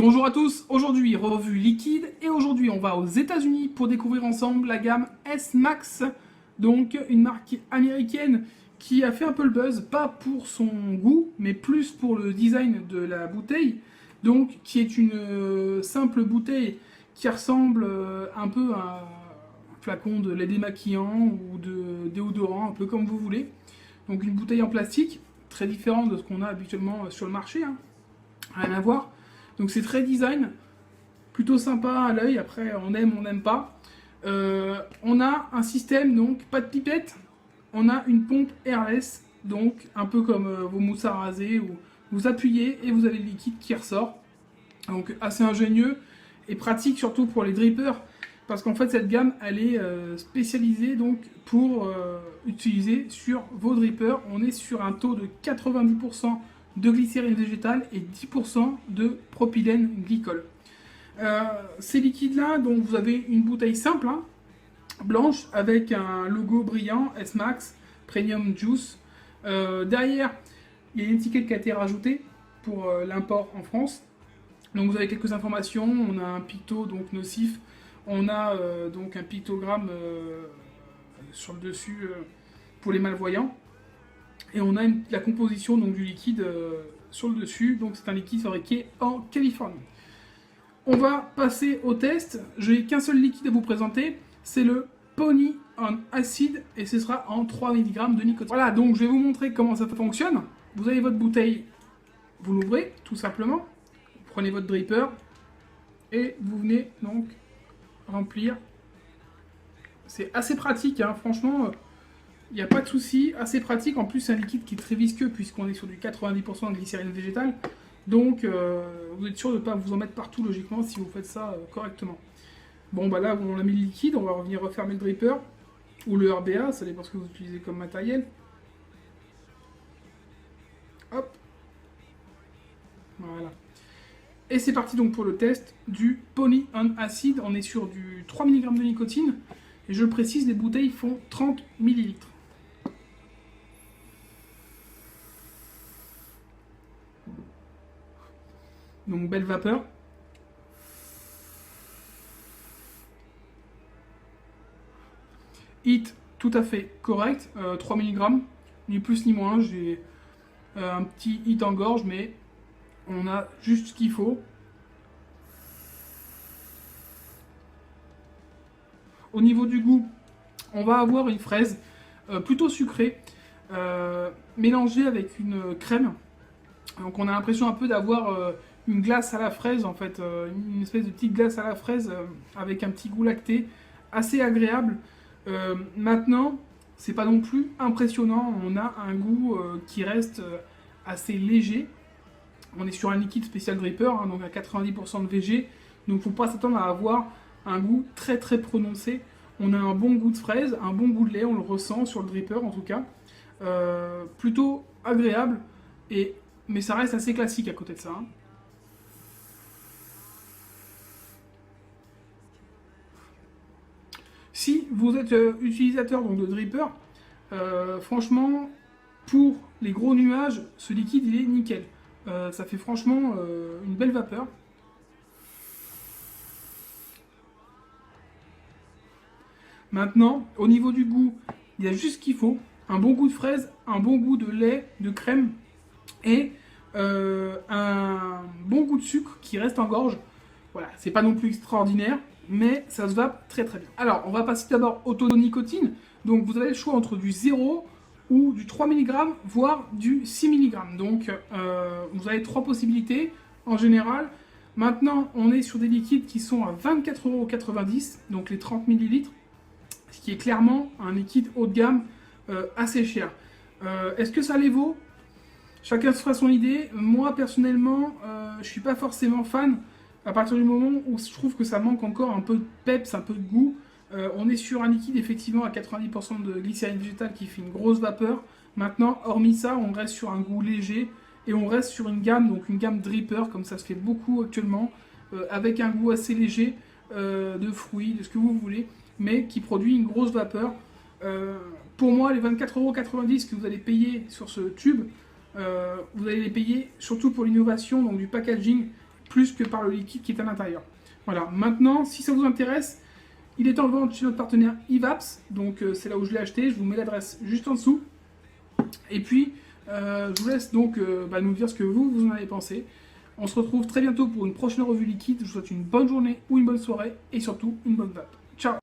bonjour à tous, aujourd'hui revue liquide et aujourd'hui on va aux États-Unis pour découvrir ensemble la gamme S-Max, donc une marque américaine qui a fait un peu le buzz, pas pour son goût mais plus pour le design de la bouteille, donc qui est une simple bouteille qui ressemble un peu à un flacon de lait démaquillant ou de déodorant, un peu comme vous voulez. Donc une bouteille en plastique, très différente de ce qu'on a habituellement sur le marché, hein. Rien à voir. Donc c'est très design, plutôt sympa à l'œil, après on aime, on n'aime pas. On a un système, donc pas de pipette, on a une pompe airless, donc un peu comme vos mousses à raser, où vous appuyez et vous avez le liquide qui ressort. Donc assez ingénieux et pratique surtout pour les drippers, parce qu'en fait cette gamme elle est spécialisée donc pour utiliser sur vos drippers. On est sur un taux de 90% de glycérine végétale et 10% de propylène glycol. Ces liquides-là, donc vous avez une bouteille simple, hein, blanche, avec un logo brillant, S-Max, Premium Juice. Derrière, il y a une étiquette qui a été rajoutée pour l'import en France. Donc vous avez quelques informations, on a un picto donc nocif, on a donc un pictogramme sur le dessus pour les malvoyants. Et on a la composition donc, du liquide sur le dessus, donc c'est un liquide fabriqué en Californie. On va passer au test. Je n'ai qu'un seul liquide à vous présenter, c'est le Pony on Acid, et ce sera en 3 mg de nicotine. Voilà, donc je vais vous montrer comment ça fonctionne. Vous avez votre bouteille, vous l'ouvrez tout simplement, vous prenez votre dripper, et vous venez donc remplir. C'est assez pratique, hein, franchement. Il n'y a pas de souci, assez pratique. En plus, c'est un liquide qui est très visqueux puisqu'on est sur du 90% de glycérine végétale. Donc, vous êtes sûr de ne pas vous en mettre partout logiquement si vous faites ça correctement. Bon, bah là, on a mis le liquide. On va revenir refermer le dripper ou le RBA, ça dépend ce que vous utilisez comme matériel. Hop. Voilà. Et c'est parti donc pour le test du Pony on Acid. On est sur du 3 mg de nicotine. Et je le précise, les bouteilles font 30 ml. Donc belle vapeur. Hit tout à fait correct, 3 mg, ni plus ni moins. J'ai un petit hit en gorge, mais on a juste ce qu'il faut. Au niveau du goût, on va avoir une fraise plutôt sucrée, mélangée avec une crème. Donc on a l'impression un peu d'avoir une glace à la fraise, en fait, une espèce de petite glace à la fraise avec un petit goût lacté, assez agréable. Maintenant, c'est pas non plus impressionnant, on a un goût qui reste assez léger. On est sur un liquide spécial dripper, hein, donc à 90% de VG, donc faut pas s'attendre à avoir un goût très très prononcé. On a un bon goût de fraise, un bon goût de lait, on le ressent sur le dripper en tout cas. Plutôt agréable, mais ça reste assez classique à côté de ça, hein. Si vous êtes utilisateur donc, de dripper, franchement, pour les gros nuages, ce liquide il est nickel. Ça fait franchement une belle vapeur. Maintenant, au niveau du goût, il y a juste ce qu'il faut. Un bon goût de fraise, un bon goût de lait, de crème et un bon goût de sucre qui reste en gorge. Voilà, c'est pas non plus extraordinaire, mais ça se vape très très bien. Alors, on va passer d'abord au taux de nicotine. Donc, vous avez le choix entre du 0 ou du 3 mg, voire du 6 mg. Donc, vous avez 3 possibilités en général. Maintenant, on est sur des liquides qui sont à 24,90 €, donc les 30 ml. Ce qui est clairement un liquide haut de gamme assez cher. Est-ce que ça les vaut? Chacun se fera son idée. Moi, personnellement, je ne suis pas forcément fan à partir du moment où je trouve que ça manque encore un peu de peps, un peu de goût. On est sur un liquide, effectivement, à 90% de glycérine végétale qui fait une grosse vapeur. Maintenant, hormis ça, on reste sur un goût léger et on reste sur une gamme, donc une gamme dripper, comme ça se fait beaucoup actuellement, avec un goût assez léger de fruits, de ce que vous voulez, mais qui produit une grosse vapeur. Pour moi, les 24,90 € que vous allez payer sur ce tube, vous allez les payer surtout pour l'innovation donc du packaging plus que par le liquide qui est à l'intérieur. Voilà, maintenant, si ça vous intéresse, il est en vente chez notre partenaire Evaps, donc c'est là où je l'ai acheté, je vous mets l'adresse juste en dessous. Et puis, je vous laisse donc nous dire ce que vous en avez pensé. On se retrouve très bientôt pour une prochaine revue liquide. Je vous souhaite une bonne journée ou une bonne soirée et surtout une bonne vape. Ciao!